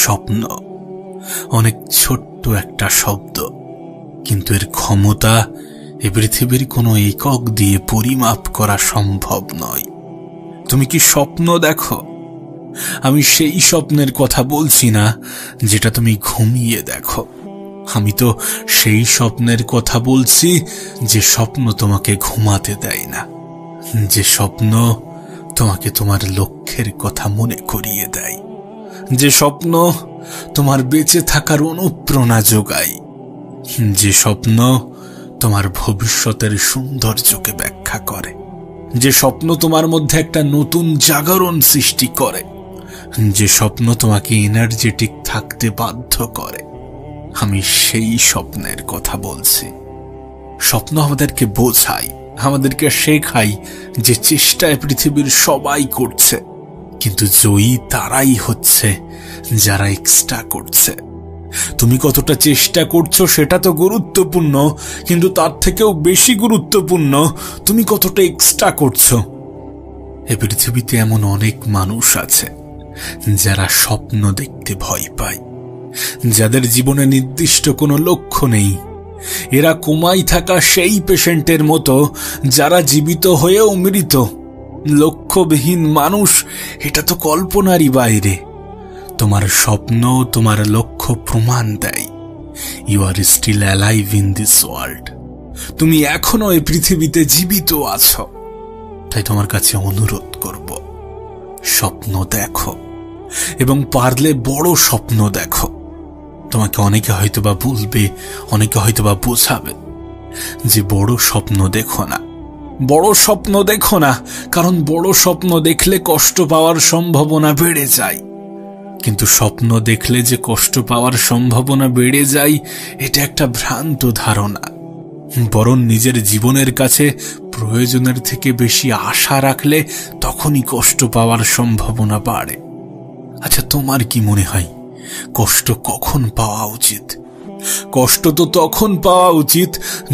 স্বপ্ন অনেক ছোট্ট একটা শব্দ, কিন্তু এর ক্ষমতা এ পৃথিবীর কোনো একক দিয়ে পরিমাপ করা সম্ভব নয়। তুমি কি স্বপ্ন দেখো? আমি সেই স্বপ্নের কথা বলছি না যেটা তুমি ঘুমিয়ে দেখো। আমি তো সেই স্বপ্নের কথা বলছি যে স্বপ্ন তোমাকে ঘুমাতে দেয় না, যে স্বপ্ন তোমাকে তোমার লক্ষ্যের কথা মনে করিয়ে দেয়, যে স্বপ্ন তোমার বেঁচে থাকার অনুপ্রেরণা যোগায়, যে স্বপ্ন তোমার ভবিষ্যতের সৌন্দর্যকে ব্যাখ্যা করে, যে স্বপ্ন তোমার মধ্যে একটা নতুন জাগরণ সৃষ্টি করে, যে স্বপ্ন তোমাকে এনার্জেটিক থাকতে বাধ্য করে। আমি সেই স্বপ্নের কথা বলছি। স্বপ্ন আমাদেরকে বোঝায়, আমাদেরকে শেখায় যে চেষ্টায় পৃথিবীর সবাই করছে, কিন্তু জয়ী তারাই হচ্ছে যারা এক্সট্রা করছে। তুমি কতটা চেষ্টা করছো সেটা তো গুরুত্বপূর্ণ, কিন্তু তার থেকেও বেশি গুরুত্বপূর্ণ তুমি কতটা এক্সট্রা করছো। এই পৃথিবীতে এমন অনেক মানুষ আছে যারা স্বপ্ন দেখতে ভয় পায়, যাদের জীবনে নির্দিষ্ট কোনো লক্ষ্য নেই। এরা কোমায় থাকা সেই পেশেন্টের মতো যারা জীবিত হয়েও মৃত। লক্ষ্যবিহীন মানুষ, এটা তো কল্পনারই বাইরে। তোমার স্বপ্ন, তোমার লক্ষ্য প্রমাণ দেয় you are still alive in this world. তুমি এখনো এই পৃথিবীতে জীবিত আছো। তাই তোমার কাছে অনুরোধ করব, স্বপ্ন দেখো, এবং পারলে বড় স্বপ্ন দেখো। তোমাকে অনেকে হয়তোবা বলবে, অনেকে হয়তোবা বোঝাবে যে বড় স্বপ্ন দেখো না, বড় স্বপ্ন দেখো না, কারণ বড় স্বপ্ন দেখলে কষ্ট পাওয়ার সম্ভাবনা বেড়ে যায়। কিন্তু স্বপ্ন দেখলে যে কষ্ট পাওয়ার সম্ভাবনা বেড়ে যায়, এটা একটা ভ্রান্ত ধারণা। বরং নিজের জীবনের কাছে প্রয়োজনের থেকে বেশি আশা রাখলে তখনই কষ্ট পাওয়ার সম্ভাবনা বাড়ে। আচ্ছা, তোমার কি মনে হয় কষ্ট কখন পাওয়া উচিত? কষ্ট তো তখন পাওয়া উচিত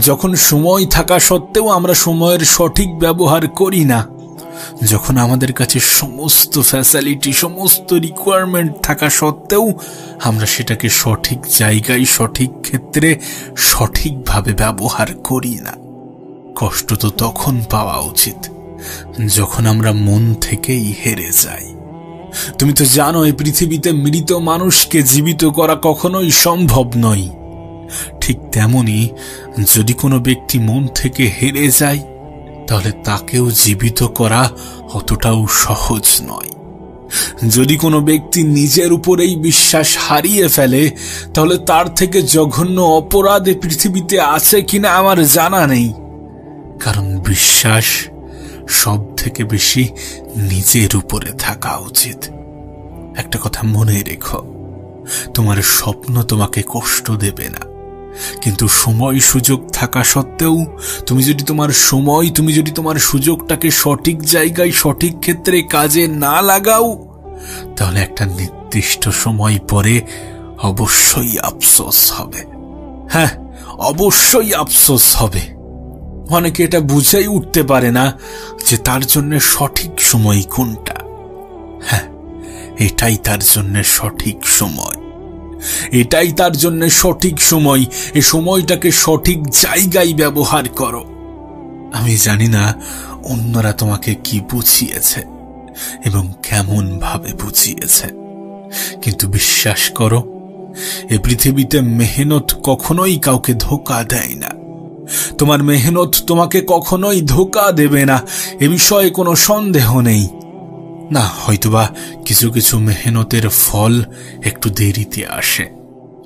যখন সময় থাকা সত্ত্বেও আমরা সময়ের সঠিক ব্যবহার করি না, যখন আমাদের কাছে সমস্ত ফ্যাসিলিটি, সমস্ত রিকোয়ারমেন্ট থাকা সত্ত্বেও আমরা সেটাকে সঠিক জায়গায়, সঠিক ক্ষেত্রে, সঠিকভাবে ব্যবহার করি না। কষ্ট তো তখন পাওয়া উচিত যখন আমরা মন থেকেই হেরে যাই। তুমি তো জানো এই পৃথিবীতে মৃত মানুষকে জীবিত করা কখনোই সম্ভব নয়। ঠিক তেমনি যদি কোনো ব্যক্তি মন থেকে হেরে যায়, তাহলে তাকেও জীবিত করা অতটাও সহজ নয়। যদি কোনো ব্যক্তি নিজের উপরেই বিশ্বাস হারিয়ে ফেলে, তাহলে তার থেকে জঘন্য অপরাধ পৃথিবীতে আছে কিনা আমার জানা নেই। কারণ বিশ্বাস সব থেকে বেশি নিজের উপরে থাকা উচিত। একটা কথা মনে রেখো, তোমার স্বপ্ন তোমাকে কষ্ট দেবে না, কিন্তু সময় সুযোগ থাকা সত্ত্বেও তুমি যদি তোমার সুযোগটাকে সঠিক জায়গায়, সঠিক ক্ষেত্রে কাজে না লাগাও, তাহলে একটা নির্দিষ্ট সময় পরে অবশ্যই আফসোস হবে। হ্যাঁ, অবশ্যই আফসোস হবে। অনেকে এটা বুঝেই উঠতে পারে না যে তার জন্য সঠিক সময় কোনটা। হ্যাঁ, এটাই তার জন্য সঠিক সময়, এটাই তার জন্য সঠিক সময়। এই সময়টাকে সঠিক জায়গায় ব্যবহার করো। আমি জানি না অন্যরা তোমাকে কি বুঝিয়েছে এবং কেমন ভাবে বুঝিয়েছে, কিন্তু বিশ্বাস করো, এ পৃথিবীতে মেহনত কখনোই কাউকে ধোঁকা দেয় না। তোমার মেহনত তোমাকে কখনোই ধোঁকা দেবে না, এ বিষয়ে কোনো সন্দেহ নেই। না, হয়তোবা কিছু কিছু মেহনতের ফল একটু দেরিতে আসে,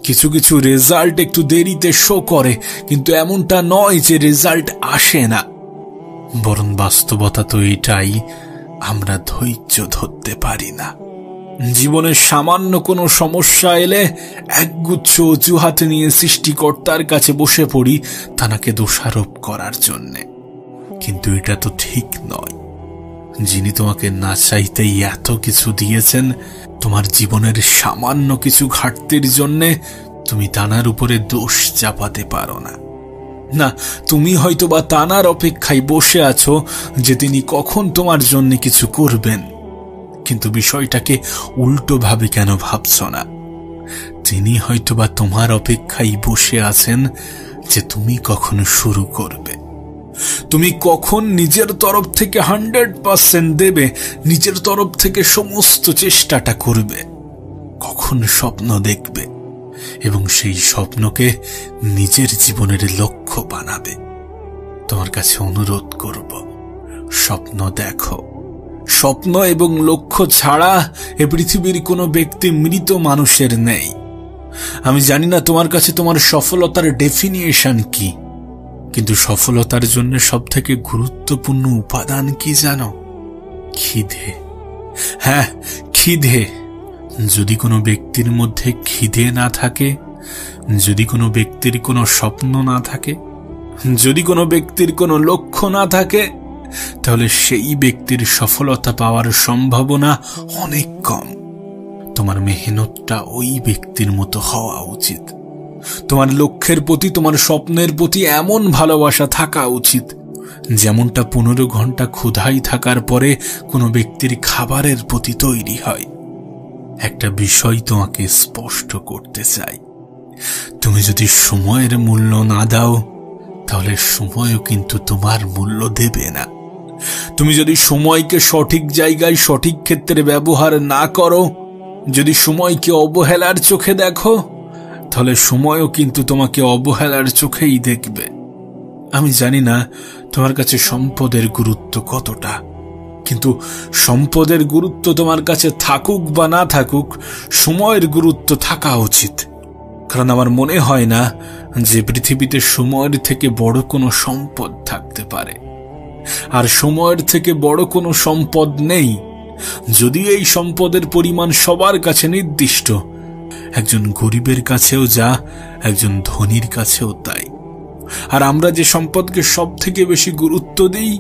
কিছু কিছু রেজাল্ট একটু দেরিতে শো করে, কিন্তু এমনটা নয় যে রেজাল্ট আসে না। বরং বাস্তবতা তো এটাই, আমরা ধৈর্য ধরতে পারি না। জীবনের সামান্য কোনো সমস্যা এলে একগুচ্ছ অজুহাত নিয়ে সৃষ্টিকর্তার কাছে বসে পড়ি তাকে দোষারোপ করার জন্যে। কিন্তু এটা তো ঠিক নয়। যিনি তোমাকে না চাইতেই এত কিছু দিয়েছেন, তোমার জীবনের সামান্য কিছু ঘাটতির জন্যে তুমি তানার উপরে দোষ চাপাতে পারো না। না, তুমি হয়তোবা তানার অপেক্ষায় বসে আছো যে তিনি কখন তোমার জন্য কিছু করবেন, কিন্তু বিষয়টাকে উল্টোভাবে কেন ভাবছ না? তিনি হয়তোবা তোমার অপেক্ষায় বসে আছেন যে তুমি কখন শুরু করবে, তুমি কখন নিজের তরফ থেকে 100% দেবে, নিজের তরফ থেকে সমস্ত চেষ্টাটা করবে, কখন স্বপ্ন দেখবে এবং সেই স্বপ্নকে নিজের জীবনের লক্ষ্য বানাবে। তোমার কাছে অনুরোধ করব, স্বপ্ন দেখো। স্বপ্ন এবং লক্ষ্য ছাড়া এ পৃথিবীর কোনো ব্যক্তি মৃত মানুষের নেই। আমি জানি না তোমার কাছে তোমার সফলতার ডেফিনিশন কি, কিন্তু সফলতার জন্য সবথেকে গুরুত্বপূর্ণ উপাদান কি জানো? খিদে। হ্যাঁ, খিদে। যদি কোনো ব্যক্তির মধ্যে খিদে না থাকে, যদি কোনো ব্যক্তির কোনো স্বপ্ন না থাকে, যদি কোনো ব্যক্তির কোনো লক্ষ্য না থাকে, তাহলে সেই ব্যক্তির সফলতা পাওয়ার সম্ভাবনা অনেক কম। তোমার মেহনতটা ওই ব্যক্তির মতো হওয়া উচিত। তোমার লক্ষ্যের প্রতি, তোমার স্বপ্নের প্রতি এমন ভালোবাসা থাকা উচিত যেমনটা 15 ঘন্টা ক্ষুধায় থাকার পরে কোনো ব্যক্তির খাবারের প্রতি তৈরি হয়। একটা বিষয় তোমাকে স্পষ্ট করতে চাই, তুমি যদি সময়ের মূল্য না দাও, তাহলে সময়ও কিন্তু তোমার মূল্য দেবে না। তুমি যদি সময়কে সঠিক জায়গায় সঠিক ক্ষেত্রে ব্যবহার না করো, যদি সময়কে অবহেলার চোখে দেখো, তাহলে সময়ও কিন্তু তোমাকে অবহেলার চোখেই দেখবে। আমি জানি না তোমার কাছে সম্পদের গুরুত্ব কতটা, কিন্তু সম্পদের গুরুত্ব তোমার কাছে থাকুক বা না থাকুক, সময়ের গুরুত্ব থাকা উচিত। কারণ আমার মনে হয় না যে পৃথিবীতে সময়ের থেকে বড় কোনো সম্পদ থাকতে পারে, আর সময়ের থেকে বড় কোনো সম্পদ নেই। যদিও এই সম্পদের পরিমাণ সবার কাছে নির্দিষ্ট, একজন গরিবের কাছেও যা, একজন ধনীর কাছেও তাই। আর আমরা যে সম্পদকে সব থেকে বেশি গুরুত্ব দিই,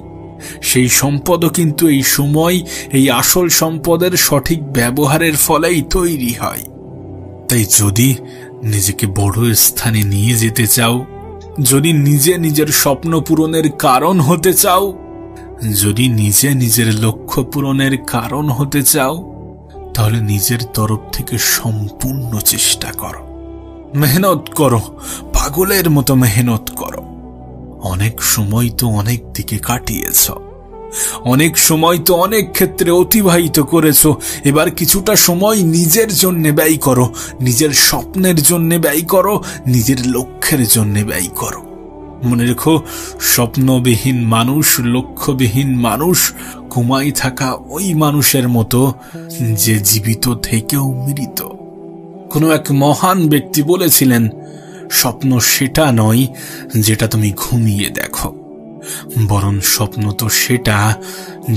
সেই সম্পদও কিন্তু এই সময়, এই আসল সম্পদের সঠিক ব্যবহারের ফলেই তৈরি হয়। তাই যদি নিজেকে বড় স্থানে নিয়ে যেতে চাও, যদি নিজে নিজের স্বপ্ন পূরণের কারণ হতে চাও, যদি নিজে নিজের লক্ষ্য পূরণের কারণ হতে চাও, তাহলে নিজের তরফ থেকে সম্পূর্ণ চেষ্টা করো, মেহনত করো, পাগলের মতো মেহনত করো। অনেক সময় তো অনেক দিকে কাটিয়েছ, অনেক সময় তো অনেক ক্ষেত্রে অতিবাহিত করেছ। এবার কিছুটা সময় নিজের জন্য ব্যয় করো, নিজের স্বপ্নের জন্য ব্যয় করো, নিজের লক্ষ্যের জন্য ব্যয় করো। মনে রেখো, স্বপ্নবিহীন মানুষ, লক্ষ্যবিহীন মানুষ ঘুমাই থাকা ওই মানুষের মতো যে জীবিত থেকেও মৃত। কোনো এক মহান ব্যক্তি বলেছিলেন, স্বপ্ন সেটা নয় যেটা তুমি ঘুমিয়ে দেখো, বরং স্বপ্ন তো সেটা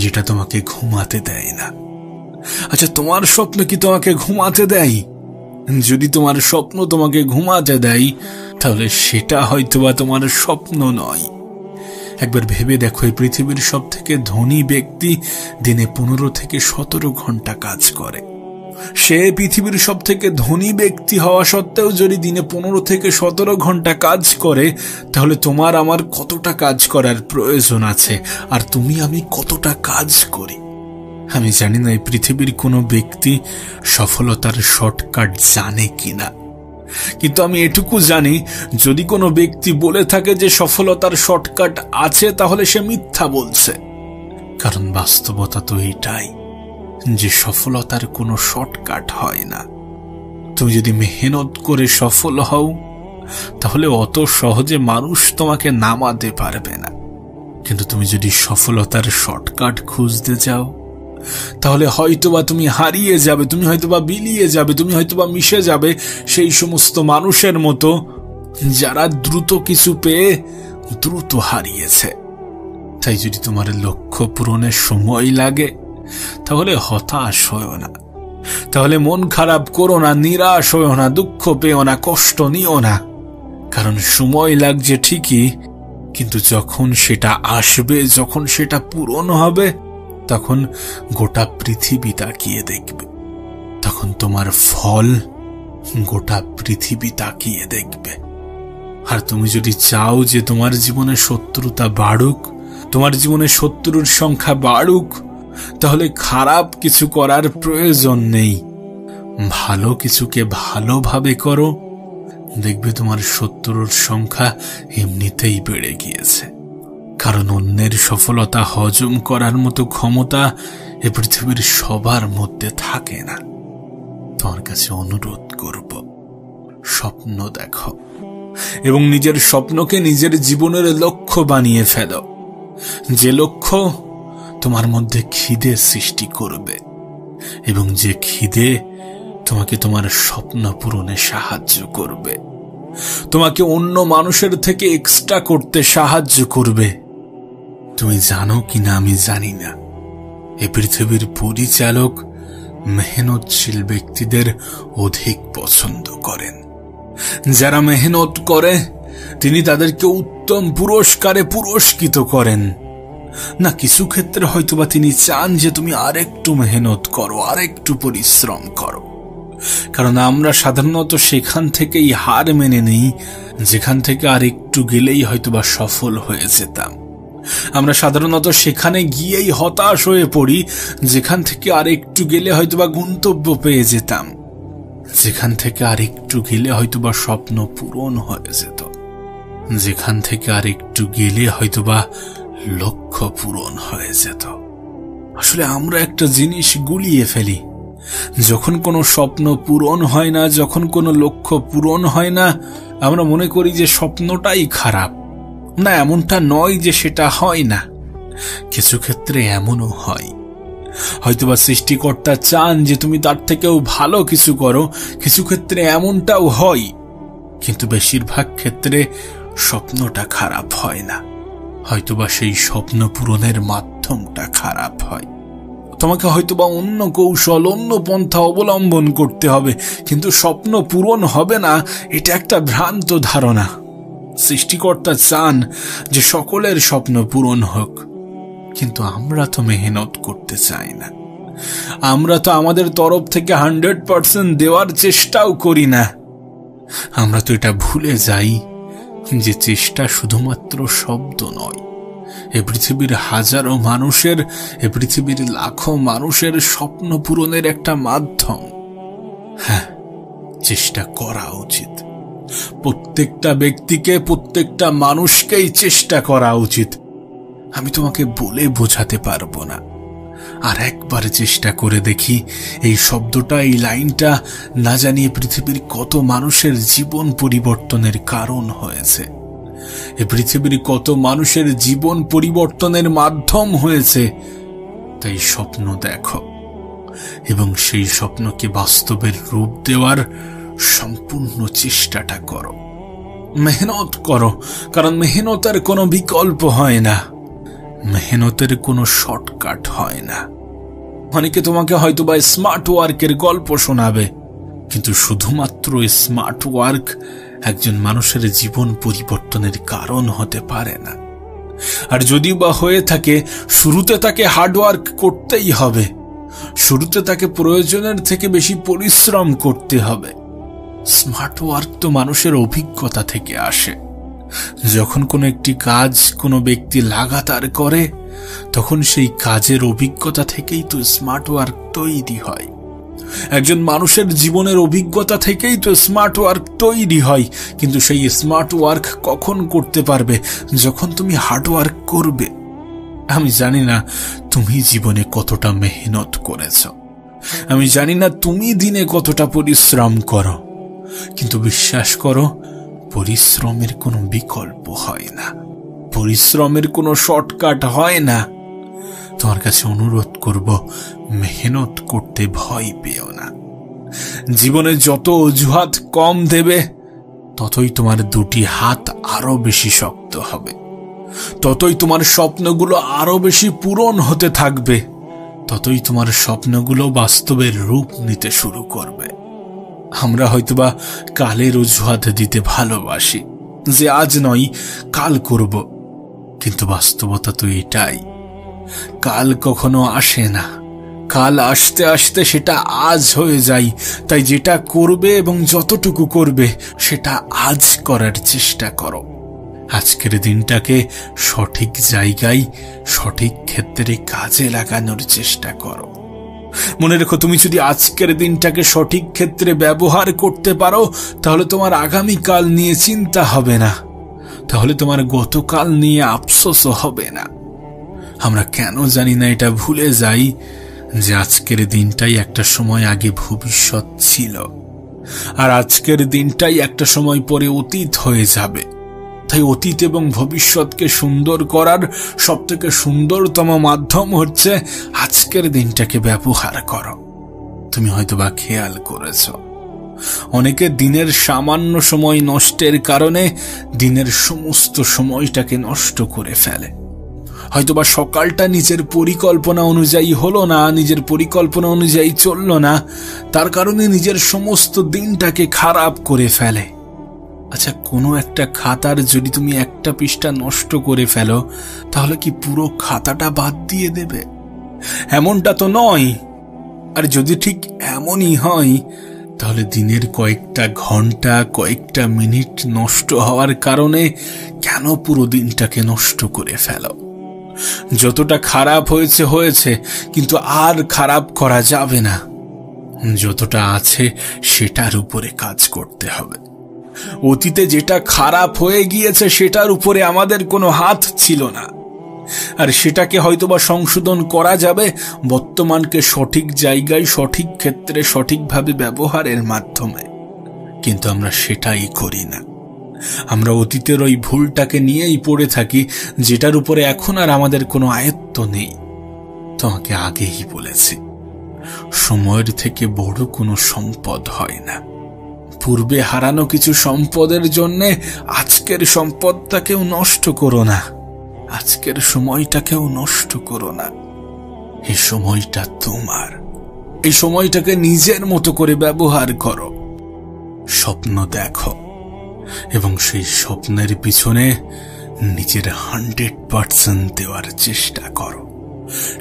যেটা তোমাকে ঘুমাতে দেয় না। আচ্ছা, তোমার স্বপ্ন কি তোমাকে ঘুমাতে দেয়? যদি তোমার স্বপ্ন তোমাকে ঘুমাতে দেয়, তাহলে সেটা হয়তোবা তোমার স্বপ্ন নয়। একবার ভেবে দেখো, এই পৃথিবীর সব থেকে ধনী ব্যক্তি দিনে 15 থেকে 17 ঘন্টা কাজ করে। সে পৃথিবীর সব থেকে ধনী ব্যক্তি হওয়া সত্ত্বেও যদি দিনে 15 থেকে 17 ঘন্টা কাজ করে, তাহলে তোমার আমার কতটা কাজ করার প্রয়োজন আছে, আর তুমি আমি কতটা কাজ করি। আমি জানি না এই পৃথিবীর কোনো ব্যক্তি সফলতার শর্টকাট জানে কিনা, কিন্তু আমি এটুকু জানি, যদি কোনো ব্যক্তি বলে থাকে যে সফলতার শর্টকাট আছে, তাহলে সে মিথ্যা বলছে। কারণ বাস্তবতা তো এটাই যে সফলতার কোনো শর্টকাট হয় না। তুমি যদি মেহনত করে সফল হও, তাহলে অত সহজে মানুষ তোমাকে নামাতে পারবে না। কিন্তু তুমি যদি সফলতার শর্টকাট খুঁজতে যাও, তাহলে হয়তোবা তুমি হারিয়ে যাবে, তুমি হয়তোবা বিলিয়ে যাবে, তুমি হয়তোবা মিশে যাবে সেই সমস্ত মানুষের মতো যারা দ্রুত কিছু পেয়ে দ্রুত হারিয়েছে। তাই যদি তোমার লক্ষ্য পূরণের সময় লাগে, তাহলে হতাশ হও না, তাহলে মন খারাপ করো না, নিরাশ হও না, দুঃখ পেও না, কষ্ট নিও না। কারণ সময় লাগছে ঠিকই, কিন্তু যখন সেটা আসবে, যখন সেটা পূরণ হবে, তখন গোটা পৃথিবী তাকিয়ে দেখবে। তখন তোমার ফল গোটা পৃথিবী তাকিয়ে দেখবে। আর তুমি যদি চাও যে তোমার জীবনে শত্রুতা বাড়ুক, তোমার জীবনে শত্রুর সংখ্যা বাড়ুক, তাহলে খারাপ কিছু করার প্রয়োজন নেই, ভালো কিছুকে ভালোভাবে করো, দেখবে তোমার শত্রুর সংখ্যা এমনিতেই বেড়ে গিয়েছে। কারণ অন্যের সফলতা হজম করার মতো ক্ষমতা এ পৃথিবীর সবার মধ্যে থাকে না। তোমার কাছে অনুরোধ করব, স্বপ্ন দেখো এবং নিজের স্বপ্নকে নিজের জীবনের লক্ষ্য বানিয়ে ফেলো, যে লক্ষ্য তোমার মধ্যে খিদে সৃষ্টি করবে এবং যে খিদে তোমাকে তোমার স্বপ্ন পূরণে সাহায্য করবে, তোমাকে অন্য মানুষের থেকে এক্সট্রা করতে সাহায্য করবে। তুমি জানো কিনা আমি জানি না, এই পৃথিবীর পরিচালক মেহনতশীল ব্যক্তিদের অধিক পছন্দ করেন। যারা মেহনত করে তিনি তাদেরকে উত্তম পুরস্কারে পুরস্কৃত করেন না। কিছু ক্ষেত্রে হয়তোবা তিনি চান যে তুমি আরেকটু মেহনত করো, আরেকটু পরিশ্রম করো। কারণ আমরা সাধারণত সেখান থেকেই হার মেনে নিই যেখান থেকে আরেকটু গেলেই হয়তোবা সফল হয়ে যেতাম। আমরা সাধারণত সেখানে গিয়েই হতাশ হয়ে পড়ি যেখান থেকে আরেকটু গেলে হয়তোবা গন্তব্য পেয়ে যেতাম, যেখান থেকে আরেকটু গেলে হয়তোবা স্বপ্ন পূরণ হয়ে যেত, যেখান থেকে আরেকটু গেলে হয়তোবা লক্ষ্য পূরণ হয়ে যেত। আসলে আমরা একটা জিনিস গুলিয়ে ফেলি, যখন কোনো স্বপ্ন পূরণ হয় না, যখন কোনো লক্ষ্য পূরণ হয় না, আমরা মনে করি যে স্বপ্নটাই খারাপ। না, এমনটা নয় যে সেটা হয় না, কিছু ক্ষেত্রে এমনও হয়। হয়তোবা সৃষ্টিকর্তা চান যে তুমি তার থেকেও ভালো কিছু করো, কিছু ক্ষেত্রে এমনটাও হয়, কিন্তু বেশিরভাগ ক্ষেত্রে স্বপ্নটা খারাপ হয় না, হয়তোবা সেই স্বপ্ন পূরণের মাধ্যমটা খারাপ হয়। তোমাকে হয়তোবা অন্য কৌশল, অন্য পন্থা অবলম্বন করতে হবে, কিন্তু স্বপ্ন পূরণ হবে না এটা একটা ভ্রান্ত ধারণা। সৃষ্টিকর্তা চান যে সকলের স্বপ্ন পূরণ হোক, কিন্তু আমরা তো মেহনত করতে চাই না। আমরা তো আমাদের তরফ থেকে 100% দেওয়ার চেষ্টাও করি না। আমরা তো এটা ভুলে যাই যে চেষ্টা শুধুমাত্র শব্দ নয়, এ পৃথিবীর হাজারো মানুষের, এ পৃথিবীর লাখো মানুষের স্বপ্ন পূরণের একটা মাধ্যম। হ্যাঁ, চেষ্টা করা উচিত। প্রত্যেকটা ব্যক্তিকে, প্রত্যেকটা মানুষকেই চেষ্টা করা উচিত। আমি তোমাকে বলে বোঝাতে পারবো না। আর একবার চেষ্টা করে দেখি, এই শব্দটা, এই লাইনটা না জানিয়ে পৃথিবীর কত মানুষের জীবন পরিবর্তনের কারণ হয়েছে, এ পৃথিবীর কত মানুষের জীবন পরিবর্তনের মাধ্যম হয়েছে। তাই স্বপ্ন দেখো এবং সেই স্বপ্নকে বাস্তবের রূপ দেওয়ার সম্পূর্ণ চেষ্টাটা করো। মেহনত করো, কারণ মেহনতের কোনো বিকল্প হয় না, মেহনতের কোনো শর্টকাট হয় না। অনেকে তোমাকে হয়তোবা স্মার্ট ওয়ার্কের গল্প শোনাবে, কিন্তু শুধুমাত্র স্মার্ট ওয়ার্ক একজন মানুষের জীবন পরিবর্তনের কারণ হতে পারে না। আর যদিও বা হয়ে থাকে, শুরুতে তাকে হার্ডওয়ার্ক করতেই হবে, শুরুতে তাকে প্রয়োজনের থেকে বেশি পরিশ্রম করতে হবে। স্মার্ট ওয়ার্ক তো মানুষের অভিজ্ঞতা থেকে আসে। যখন কোনো একটি কাজ কোনো ব্যক্তি লাগাতার করে, তখন সেই কাজের অভিজ্ঞতা থেকেই তো স্মার্ট ওয়ার্ক তৈরি হয়। একজন মানুষের জীবনের অভিজ্ঞতা থেকেই তো স্মার্ট ওয়ার্ক তৈরি হয়। কিন্তু সেই স্মার্ট ওয়ার্ক কখন করতে পারবে? যখন তুমি হার্ড ওয়ার্ক করবে। আমি জানি না তুমি জীবনে কতটা মেহনত করেছ, আমি জানি না তুমি দিনে কতটা পরিশ্রম করো, কিন্তু বিশ্বাস করো, পরিশ্রমের কোনো বিকল্প হয় না, পরিশ্রমের কোনো শর্টকাট হয় না। তোমার কাছে অনুরোধ করব, মেহনত করতে ভয় পেও না। জীবনে যত অজুহাত কম দেবে, ততই তোমার দুটি হাত আরো বেশি শক্ত হবে, ততই তোমার স্বপ্নগুলো আরো বেশি পূরণ হতে থাকবে, ততই তোমার স্বপ্নগুলো বাস্তবের রূপ নিতে শুরু করবে। আমরা হয়তোবা কালের অজুহাত দিতে ভালোবাসি, যে আজ নয় কাল করব, কিন্তু বাস্তবতা তো এটাই, কাল কখনো আসে না, কাল আসতে আসতে সেটা আজ হয়ে যায়। তাই যেটা করবে এবং যতটুকু করবে সেটা আজ করার চেষ্টা করো। আজকের দিনটাকে সঠিক জায়গায়, সঠিক ক্ষেত্রে কাজে লাগানোর চেষ্টা করো। মনে রেখো, তুমি যদি আজকের দিনটাকে সঠিক ক্ষেত্রে ব্যবহার করতে পারো, তাহলে তোমার আগামীকাল নিয়ে চিন্তা হবে না, তাহলে তোমার গতকাল নিয়ে আফসোসও হবে না। আমরা কেন জানি না এটা ভুলে যাই যে আজকের দিনটাই একটা সময় আগে ভবিষ্যৎ ছিল, আর আজকের দিনটাই একটা সময় পরে অতীত হয়ে যাবে। তাই অতীত এবং ভবিষ্যৎকে সুন্দর করার সবথেকে সুন্দরতম মাধ্যম হচ্ছে আজকের দিনটাকে ব্যবহার করো। তুমি হয়তোবা খেয়াল করেছ, অনেকে দিনের সামান্য সময় নষ্টের কারণে দিনের সমস্ত সময়টাকে নষ্ট করে ফেলে। হয়তোবা সকালটা নিজের পরিকল্পনা অনুযায়ী হলো না, নিজের পরিকল্পনা অনুযায়ী চলল না, তার কারণে নিজের সমস্ত দিনটাকে খারাপ করে ফেলে। আচ্ছা, কোনো একটা খাতার যদি তুমি একটা পৃষ্ঠা নষ্ট করে ফেলো, তাহলে কি পুরো খাতাটা বাদ দিয়ে দেবে? এমনটা তো নয়। আর যদি ঠিক এমনই হয়, তাহলে দিনের কয়েকটা ঘন্টা, কয়েকটা মিনিট নষ্ট হওয়ার কারণে কেন পুরো দিনটাকে নষ্ট করে ফেলো? যতটা খারাপ হয়েছে হয়েছে, কিন্তু আর খারাপ করা যাবে না। যতটা আছে সেটার উপরে কাজ করতে হবে। অতীতে যেটা খারাপ হয়ে গিয়েছে সেটার উপরে আমাদের কোনো হাত ছিল না, আর সেটাকে হয়তোবা সংশোধন করা যাবে বর্তমানকে সঠিক জায়গায়, সঠিক ক্ষেত্রে, সঠিকভাবে ব্যবহারের মাধ্যমে। কিন্তু আমরা সেটাই করি না। আমরা অতীতের ওই ভুলটাকে নিয়েই পড়ে থাকি, যেটার উপরে এখন আর আমাদের কোনো আয়ত্ত নেই। তোমাকে আগেই বলেছি, সময়ের থেকে বড় কোনো সম্পদ হয় না। পূর্বে হারানো কিছু সম্পদের জন্য আজকের সম্পদটাকেও নষ্ট করো না, আজকের সময়টাকেও নষ্ট করো না। এই সময়টা তোমার, এই সময়টাকে নিজের মতো করে ব্যবহার করো। স্বপ্ন দেখো এবং সেই স্বপ্নের পিছনে নিজের 100% দেওয়ার চেষ্টা করো।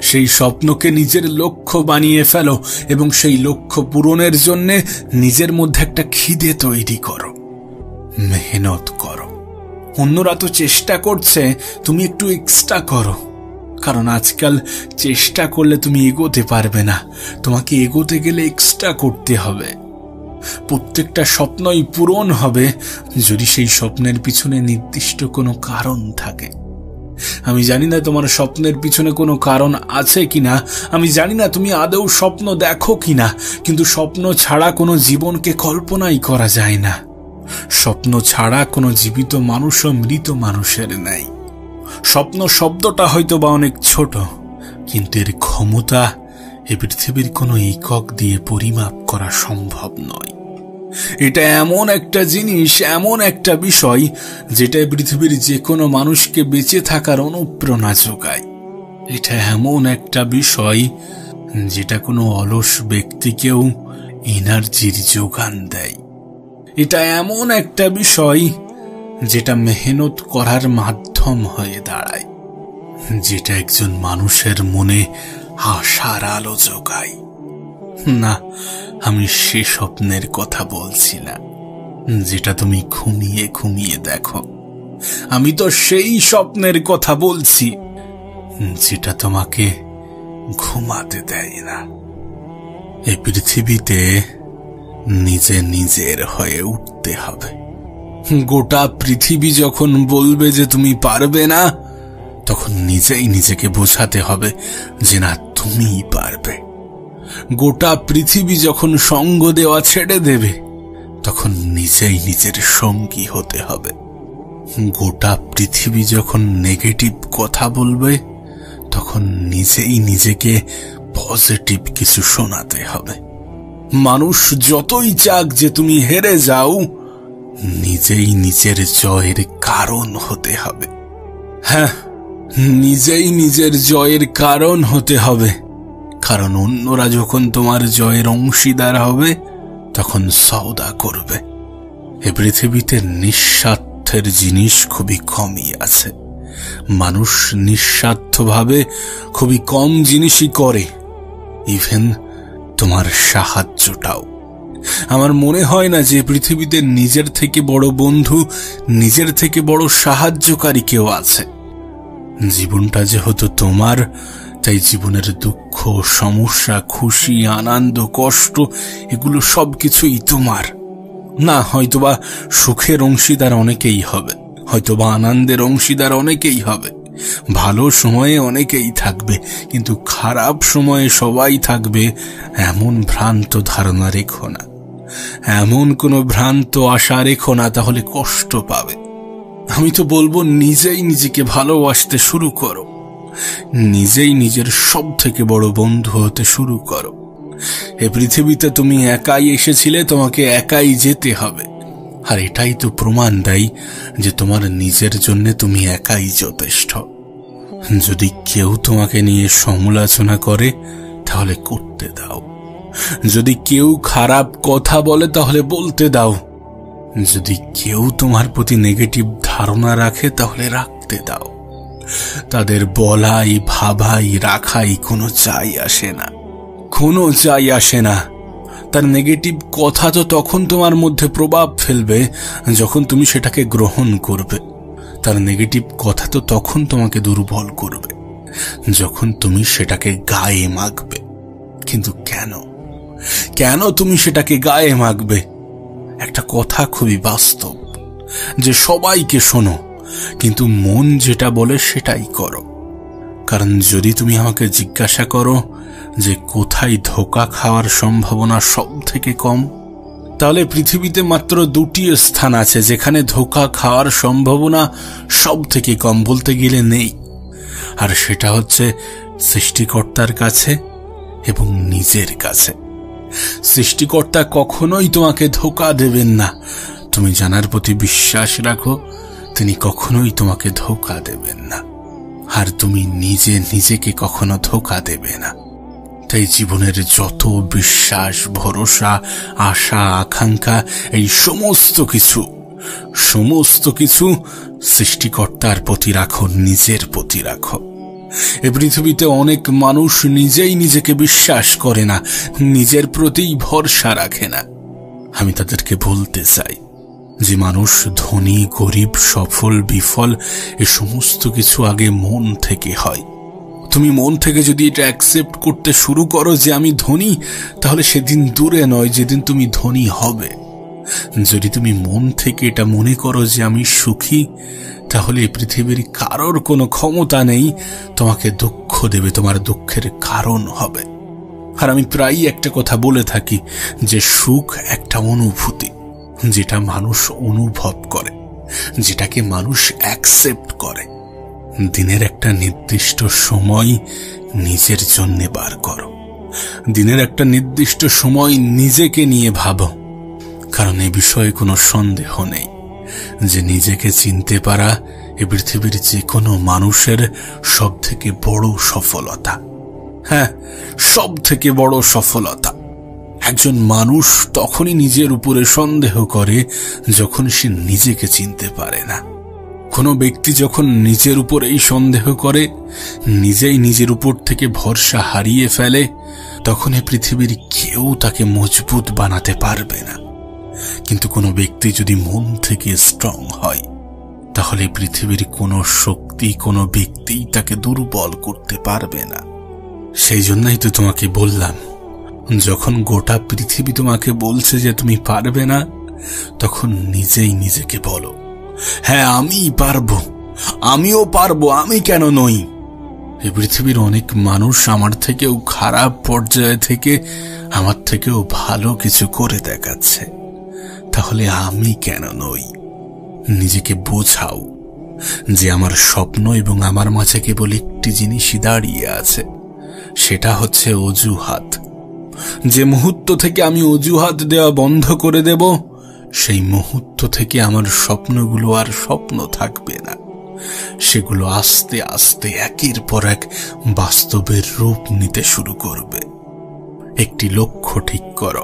সেই স্বপ্নকে নিজের লক্ষ্য বানিয়ে ফেলো এবং সেই লক্ষ্য পূরণের জন্য নিজের মধ্যে একটা খিদে তৈরি করো। মেহনত করো। অন্যরা তো চেষ্টা করছে, তুমি একটু এক্সট্রা করো। কারণ আজকাল চেষ্টা করলে তুমি এগোতে পারবে না, তোমাকে এগোতে গেলে এক্সট্রা করতে হবে। প্রত্যেকটা স্বপ্নই পূরণ হবে যদি সেই স্বপ্নের পিছনে নির্দিষ্ট কোনো কারণ থাকে। আমি জানি না তোমার স্বপ্নের পিছনে কোনো কারণ আছে কিনা, আমি জানি না তুমি আদৌ স্বপ্ন দেখো কিনা, কিন্তু স্বপ্ন ছাড়া কোনো জীবনকে কল্পনাই করা যায় না। স্বপ্ন ছাড়া কোনো জীবিত মানুষও মৃত মানুষের নাই। স্বপ্ন শব্দটা হয়তো বা অনেক ছোট, কিন্তু এর ক্ষমতা এ পৃথিবীর কোনো একক দিয়ে পরিমাপ করা সম্ভব নয়। এটা এমন একটা জিনিস, এমন একটা বিষয় যেটা পৃথিবীর যে কোনো মানুষকে বেঁচে থাকার অনুপ্রেরণা যোগায়। এটা এমন একটা বিষয় যেটা কোনো অলস ব্যক্তিকেও এনার্জির যোগান দেয়। এটা এমন একটা বিষয় যেটা মেহনত করার মাধ্যম হয়ে দাঁড়ায়, যেটা একজন মানুষের মনে আশার আলো যোগায়। না, আমি সে স্বপ্নের কথা বলছি না যেটা তুমি ঘুমিয়ে ঘুমিয়ে দেখো। আমি তো সেই স্বপ্নের কথা বলছি যেটা তোমাকে ঘুমাতে দেয় না। এই পৃথিবীতে নিজে নিজের হয়ে উঠতে হবে। গোটা পৃথিবী যখন বলবে যে তুমি পারবে না, তখন নিজেই নিজেকে বোঝাতে হবে যে না, তুমিই পারবে। গোটা পৃথিবী যখন সঙ্গ দেওয়া ছেড়ে দেবে, তখন নিজেই নিজের সঙ্গী হতে হবে। গোটা পৃথিবী যখন নেগেটিভ কথা বলবে, তখন নিজেই নিজেকে পজিটিভ কিছু শোনাতে হবে। মানুষ যতই চাক যে তুমি হেরে যাও, নিজেই নিজের জয়ের কারণ হতে হবে। হ্যাঁ, নিজেই নিজের জয়ের কারণ হতে হবে। কারণ অন্যরা যখন তোমার জয়ের অংশীদার হবে, তখন সওদা করবে। এ পৃথিবীতে নিঃস্বার্থের জিনিস খুবই কমই আছে। মানুষ নিঃস্বার্থভাবে খুবই কম জিনিসই করে, ইভেন তোমার সাহায্যটাও। আমার মনে হয় না যে পৃথিবীতে নিজের থেকে বড় বন্ধু, নিজের থেকে বড় সাহায্যকারী কেউ আছে। জীবনটা যেহেতু তোমার, তাই জীবনের দুঃখ, সমস্যা, খুশি, আনন্দ, কষ্ট এগুলো সবকিছুই তোমার। না, হয়তোবা সুখের অংশীদার অনেকেই হবে, হয়তোবা আনন্দের অংশীদার অনেকেই হবে, ভালো সময়ে অনেকেই থাকবে, কিন্তু খারাপ সময়ে সবাই থাকবে এমন ভ্রান্ত ধারণা রেখো না, এমন কোনো ভ্রান্ত আশা রেখো না, তাহলে কষ্ট পাবে। আমি তো বলবো নিজেই নিজেকে ভালোবাসতে শুরু করো, নিজেই নিজের সব থেকে বড় বন্ধু হতে শুরু করো। এই পৃথিবীতে তুমি একাই এসেছিলে, তোমাকে একাই যেতে হবে। আর এটাই তো প্রমাণ দেয় যে তোমার নিজের জন্য তুমি একাই যথেষ্ট। যদি কেউ তোমাকে নিয়ে সমালোচনা করে তাহলে করতে দাও, যদি কেউ খারাপ কথা বলে তাহলে বলতে দাও, যদি কেউ তোমার প্রতি নেগেটিভ ধারণা রাখে তাহলে রাখতে দাও। তাদের বলাই, ভাবাই, রাখাই কোনো চাই আসে না, কোনো চাই আসে না। তার নেগেটিভ কথা তো তখন তোমার মধ্যে প্রভাব ফেলবে যখন তুমি সেটাকে গ্রহণ করবে। তার নেগেটিভ কথা তো তখন তোমাকে দুর্বল করবে যখন তুমি সেটাকে গায়ে মাখবে। কিন্তু কেন কেন তুমি সেটাকে গায়ে মাখবে? একটা কথা খুবই বাস্তব, যে সবাইকে শোনো, কিন্তু মন যেটা বলে সেটাই করো। কারণ যদি তুমি আমাকে জিজ্ঞাসা করো যে কোথায় ধোঁকা খাওয়ার সম্ভাবনা সব থেকে কম, তাহলে পৃথিবীতে মাত্র 2টি স্থান আছে যেখানে ধোঁকা খাওয়ার সম্ভাবনা সব থেকে কম, বলতে গেলে নেই। আর সেটা হচ্ছে সৃষ্টিকর্তার কাছে এবং নিজের কাছে। সৃষ্টিকর্তা কখনোই তোমাকে ধোঁকা দেবেন না। তুমি জানার প্রতি বিশ্বাস রাখো, তিনি কখনোই তোমাকে ধোঁকা দেবেন না। আর তুমি নিজে নিজেকে কখনো ধোঁকা দেবে না। তাই জীবনের যত বিশ্বাস, ভরসা, আশা, আকাঙ্ক্ষা, এই সমস্ত কিছু সৃষ্টিকর্তার প্রতি রাখো, নিজের প্রতি রাখো। এ পৃথিবীতে অনেক মানুষ নিজেই নিজেকে বিশ্বাস করে না, নিজের প্রতিই ভরসা রাখে না। আমি তাদেরকে বলতে চাই যে মানুষ ধনী, গরিব, সফল, বিফল এ সমস্ত কিছু আগে মন থেকে হয়। তুমি মন থেকে যদি এটা অ্যাকসেপ্ট করতে শুরু করো যে আমি ধনী, তাহলে সেদিন দূরে নয় যেদিন তুমি ধনী হবে। যদি তুমি মন থেকে এটা মনে করো যে আমি সুখী, তাহলে এই পৃথিবীর কারোর কোনো ক্ষমতা নেই তোমাকে দুঃখ দেবে, তোমার দুঃখের কারণ হবে। আর আমি প্রায়ই একটা কথা বলে থাকি যে সুখ একটা অনুভূতি, যেটা মানুষ অনুভব করে, যেটাকে মানুষ অ্যাকসেপ্ট করে। দিনের একটা নির্দিষ্ট সময় নিজের জন্য বার করো, দিনের একটা নির্দিষ্ট সময় নিজেকে নিয়ে ভাবো। কারণ এ বিষয়ে কোনো সন্দেহ নেই যে নিজেকে চিনতে পারা এ পৃথিবীর যে কোনো মানুষের সব থেকে বড় সফলতা। হ্যাঁ, সব থেকে বড় সফলতা। একজন মানুষ তখনই নিজের উপরে সন্দেহ করে যখন সে নিজেকে চিনতে পারে না। কোনো ব্যক্তি যখন নিজের উপর এই সন্দেহ করে, নিজেই নিজের উপর থেকে ভরসা হারিয়ে ফেলে, তখন এই পৃথিবীর কেউ তাকে মজবুত বানাতে পারবে না। কিন্তু কোনো ব্যক্তি যদি মন থেকে স্ট্রং হয়, তাহলে পৃথিবীর কোনো শক্তি, কোনো ব্যক্তি তাকে দুর্বল করতে পারবে না। সেই জন্যই তো তোমাকে বললাম, যখন গোটা পৃথিবী তোমাকে বলছে যে তুমি পারবে না, তখন নিজেই নিজেকে বলো, হ্যাঁ আমি পারবো, আমিও পারবো, আমি কেন নই। এই পৃথিবীর অনেক মানুষ আমার থেকেও খারাপ পর্যায়ে থেকে আমার থেকেও ভালো কিছু করে দেখাচ্ছে, তাহলে আমি কেন নই? নিজেকে বোঝাও যে আমার স্বপ্ন এবং আমার মাঝে কেবল একটি জিনিসই দাঁড়িয়ে আছে, সেটা হচ্ছে অজুহাত। যে মুহূর্ত থেকে আমি অজুহাত দেওয়া বন্ধ করে দেব, সেই মুহূর্ত থেকে আমার স্বপ্নগুলো আর স্বপ্ন থাকবে না। সেগুলো আস্তে আস্তে একের পর এক বাস্তবের রূপ নিতে শুরু করবে। একটি লক্ষ্য ঠিক করো,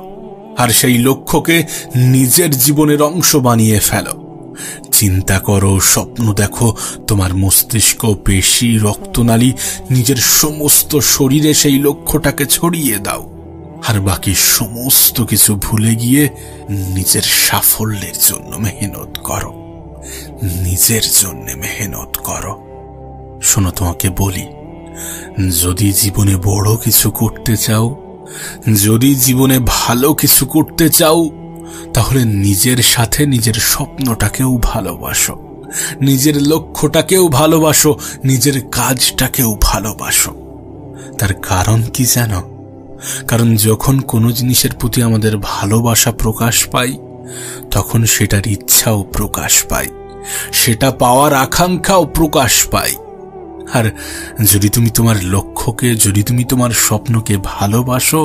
আর সেই লক্ষ্যকে নিজের জীবনের অংশ বানিয়ে ফেলো। চিন্তা করো, স্বপ্ন দেখো, তোমার মস্তিষ্ক, পেশি, রক্তনালী, নিজের সমস্ত শরীরে সেই লক্ষ্যটাকে ছড়িয়ে দাও। আর বাকি সমস্ত কিছু ভুলে গিয়ে নিজের সাফল্যের জন্য মেহনত করো, নিজের জন্য মেহনত করো। শোনো, তোমাকে বলি, যদি জীবনে বড় কিছু করতে চাও, যদি জীবনে ভালো কিছু করতে চাও, তাহলে নিজের সাথে নিজের স্বপ্নটাকেও ভালোবাসো, নিজের লক্ষ্যটাকেও ভালোবাসো, নিজের কাজটাকেও ভালোবাসো। তার কারণ কি জানো? কারণ যখন কোনো জিনিসের প্রতি আমাদের ভালোবাসা প্রকাশ পায়, তখন সেটার ইচ্ছাও প্রকাশ পায়, সেটা পাওয়ার আকাঙ্ক্ষাও প্রকাশ পায়। আর যদি তুমি তোমার লক্ষ্যকে, যদি তুমি তোমার স্বপ্নকে ভালোবাসো,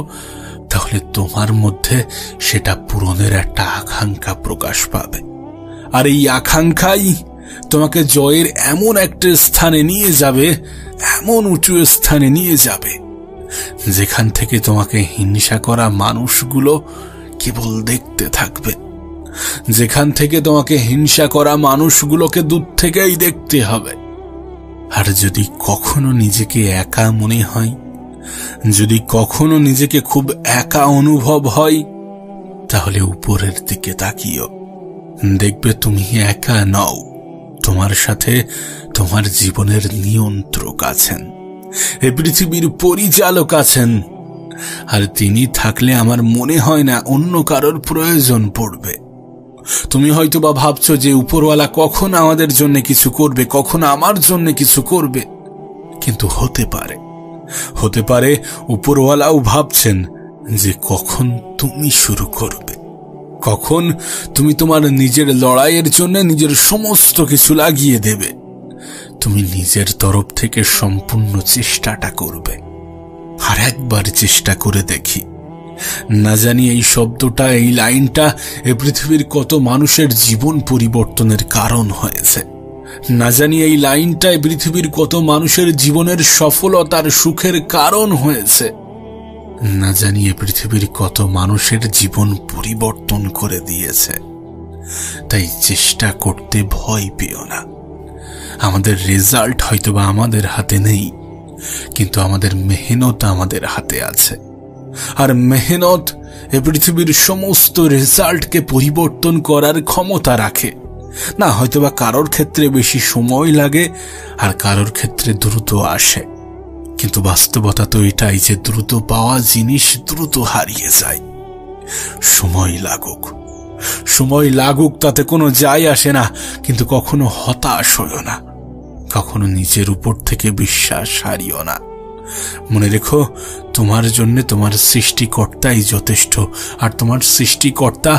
তাহলে তোমার মধ্যে সেটা পূরণের একটা আকাঙ্ক্ষা প্রকাশ পাবে। আর এই আকাঙ্ক্ষাই তোমাকে জয়ের এমন একটা স্থানে নিয়ে যাবে, এমন উঁচু স্থানে নিয়ে যাবে, যেখান থেকে তোমাকে হিংসা করা মানুষগুলো কেবল দেখতে থাকবে, যেখান থেকে তোমাকে হিংসা করা মানুষগুলোকে দূর থেকেই দেখতে হবে। আর যদি কখনো নিজেকে একা মনে হয়, যদি কখনো নিজেকে খুব একা অনুভব হয়, তাহলে উপরের দিকে তাকিও, দেখবে তুমি একা নও। তোমার সাথে তোমার জীবনের নিয়ন্ত্রক আছেন, এই পৃথিবীর পরিচালক আছেন। আর তিনি থাকলে আমার মনে হয় না অন্য কারোর প্রয়োজন পড়বে। তুমি হয়তো বা ভাবছো যে উপরওয়ালা কখন আমাদের জন্য কিছু করবে, কখন আমার জন্য কিছু করবে, কিন্তু হতে পারে উপরওয়ালাও ভাবছেন যে কখন তুমি শুরু করবে, কখন তুমি তোমার নিজের লড়াইয়ের জন্য নিজের সমস্ত কিছু লাগিয়ে দেবে। তুমি নিজের তরফ থেকে সম্পূর্ণ চেষ্টাটা করবে। আর একবার চেষ্টা করে দেখি, না জানি এই শব্দটা, এই লাইনটা এ পৃথিবীর কত মানুষের জীবন পরিবর্তনের কারণ হয়েছে। না জানি এই লাইনটা এ পৃথিবীর কত মানুষের জীবনের সফলতার সুখের কারণ হয়েছে। না জানি এ পৃথিবীর কত মানুষের জীবন পরিবর্তন করে দিয়েছে। তাই চেষ্টা করতে ভয় পেও না। আমাদের রেজাল্ট হয়তোবা আমাদের হাতে নেই, কিন্তু আমাদের মেহনত আমাদের হাতে আছে। আর মেহনত এ পৃথিবীর সমস্ত রেজাল্টকে পরিবর্তন করার ক্ষমতা রাখে। না, হয়তোবা কারোর ক্ষেত্রে বেশি সময় লাগে, আর কারোর ক্ষেত্রে দ্রুত আসে, কিন্তু বাস্তবতা তো এটাই যে দ্রুত পাওয়া জিনিস দ্রুত হারিয়ে যায়। সময় লাগুক তাতে কোনো যায় আসে না, কিন্তু কখনো হতাশ হইও না, কখনো নিজের উপর থেকে বিশ্বাস হারিও না। মনে রেখো, তোমার জন্য তোমার সৃষ্টিকর্তাই যথেষ্ট। আর তোমার সৃষ্টিকর্তা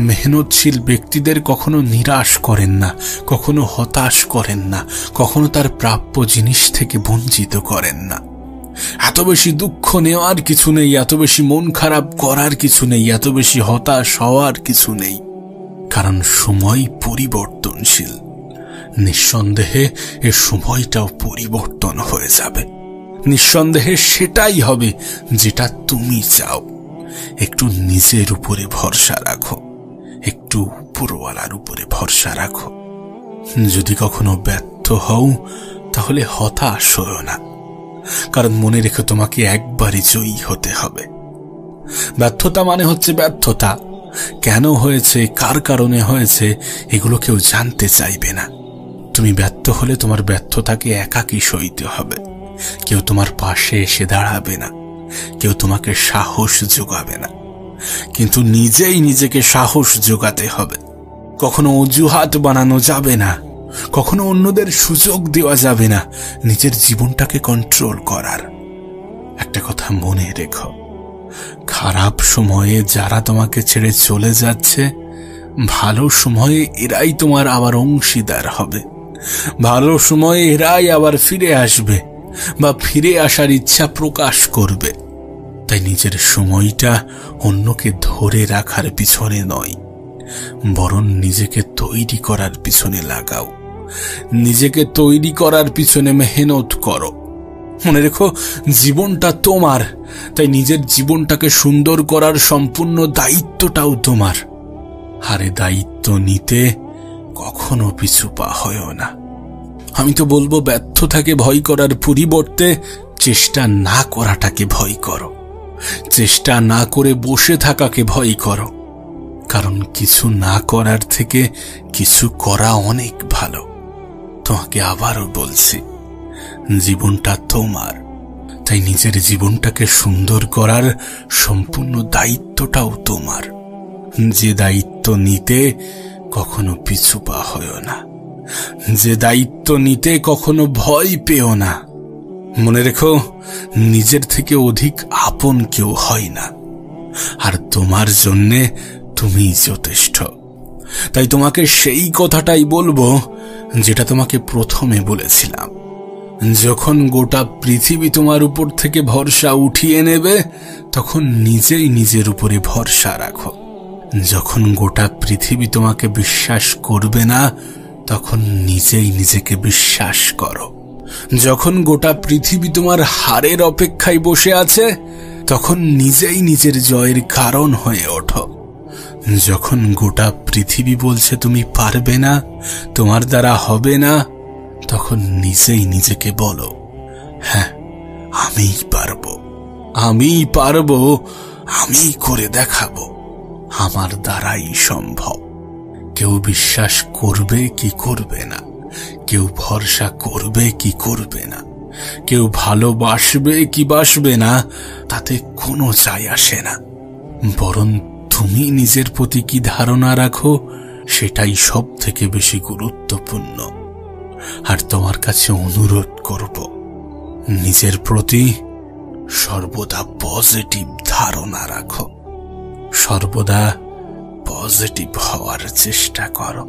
মেহনতশীল ব্যক্তিদের কখনো নিরাশ করেন না, কখনো হতাশ করেন না, কখনো তার প্রাপ্য জিনিস থেকে বঞ্চিত করেন না। এত বেশি দুঃখ নেওয়ার কিছু নেই, এত বেশি মন খারাপ করার কিছু নেই, এত বেশি হতাশ হওয়ার কিছু নেই, কারণ সময় পরিবর্তনশীল। নিঃসন্দেহে এ সময়টাও পরিবর্তন হয়ে যাবে, নিঃসন্দেহে সেটাই হবে যেটা তুমি চাও। একটু নিজের উপরে ভরসা রাখো, একটু উপরওয়ালার উপরে ভরসা রাখো। যদি কখনো ব্যর্থ হও, তাহলে হতাশ হও না, কারণ মনে রেখো তোমাকে একবারই জয়ী হতে হবে। ব্যর্থতা মানে হচ্ছে ব্যর্থতা। কেন হয়েছে, কার কারণে হয়েছে, এগুলো কেউ জানতে চাইবে না। তুমি ব্যর্থ হলে তোমার ব্যর্থতাকে একাকী সইতে হবে। কেউ তোমার পাশে এসে দাঁড়াবে না, কেউ তোমাকে সাহস যোগাবে না, কিন্তু নিজেই নিজেকে সাহস যোগাতে হবে। কখনো অজুহাত বানানো যাবে না, কখনো অন্যদের সুযোগ দেওয়া যাবে না নিজের জীবনটাকে কন্ট্রোল করার। একটা কথা মনে রেখো, খারাপ সময়ে যারা তোমাকে ছেড়ে চলে যাচ্ছে, ভালো সময়ে এরাই তোমার আবার অংশীদার হবে। ভালো সময়ে এরাই আবার ফিরে আসবে বা ফিরে আসার ইচ্ছা প্রকাশ করবে। তাই নিজের সময়টা অন্যকে ধরে রাখার পিছনে নয়, বরং নিজেকে তৈরি করার পিছনে লাগাও। নিজেকে তৈরি করার পিছনে মেহনত করো। মনে রেখো, জীবনটা তোমার, তাই নিজের জীবনটাকে সুন্দর করার সম্পূর্ণ দায়িত্বটাও তোমার। আরে দায়িত্ব নিতে কখনো পিছু পা হয়ও না। আমি তো বলবো, ব্যর্থতাকে ভয় করার পরিবর্তে চেষ্টা না করাটাকে ভয় করো, চেষ্টা না করে বসে থাকাকে ভয় করো। কারণ কিছু না করার থেকে কিছু করা অনেক ভালো। তোমাকে আবারও বলছি, জীবনটা তোমার, তাই নিজের জীবনটাকে সুন্দর করার সম্পূর্ণ দায়িত্বটাও তোমার। যে দায়িত্ব নিতে কখনো পিছু পা হয়ো না, যে দায়িত্ব নিতে কখনো ভয় পেও না। মনে রেখো, নিজের থেকে অধিক আপন কেউ হয় না, আর তোমার জন্যে তুমিই যথেষ্ট। তাই তোমাকে সেই কথাটাই বলবো যেটা তোমাকে প্রথমে বলেছিলাম। যখন গোটা পৃথিবী তোমার উপর থেকে ভরসা উঠিয়ে নেবে, তখন নিজেই নিজের উপরে ভরসা রাখো। যখন গোটা পৃথিবী তোমাকে বিশ্বাস করবে না, তখন নিজেই নিজেকে বিশ্বাস করো। যখন গোটা পৃথিবী তোমার হারের অপেক্ষায় বসে আছে, তখন নিজেই নিজের জয়ের কারণ হয়ে ওঠো। যখন গোটা পৃথিবী বলছে তুমি পারবে না, তোমার দ্বারা হবে না, তখন নিজেই নিজেকে বলো, হ্যাঁ আমিই পারবো, আমিই পারবো, আমিই করে দেখাবো, আমার দ্বারাই সম্ভব। কেউ বিশ্বাস করবে কি করবে না, কেউ ভরসা করবে কি করবে না, কেউ ভালোবাসবে কি বাসবে না, তাতে কোনো যায় আসে না। বরং তুমি নিজের প্রতি কি ধারণা রাখো, সেটাই সব থেকে বেশি গুরুত্বপূর্ণ। আর তোমার কাছে অনুরোধ করব, নিজের প্রতি সর্বদা পজিটিভ ধারণা রাখো, সর্বদা পজিটিভ হওয়ার চেষ্টা করো।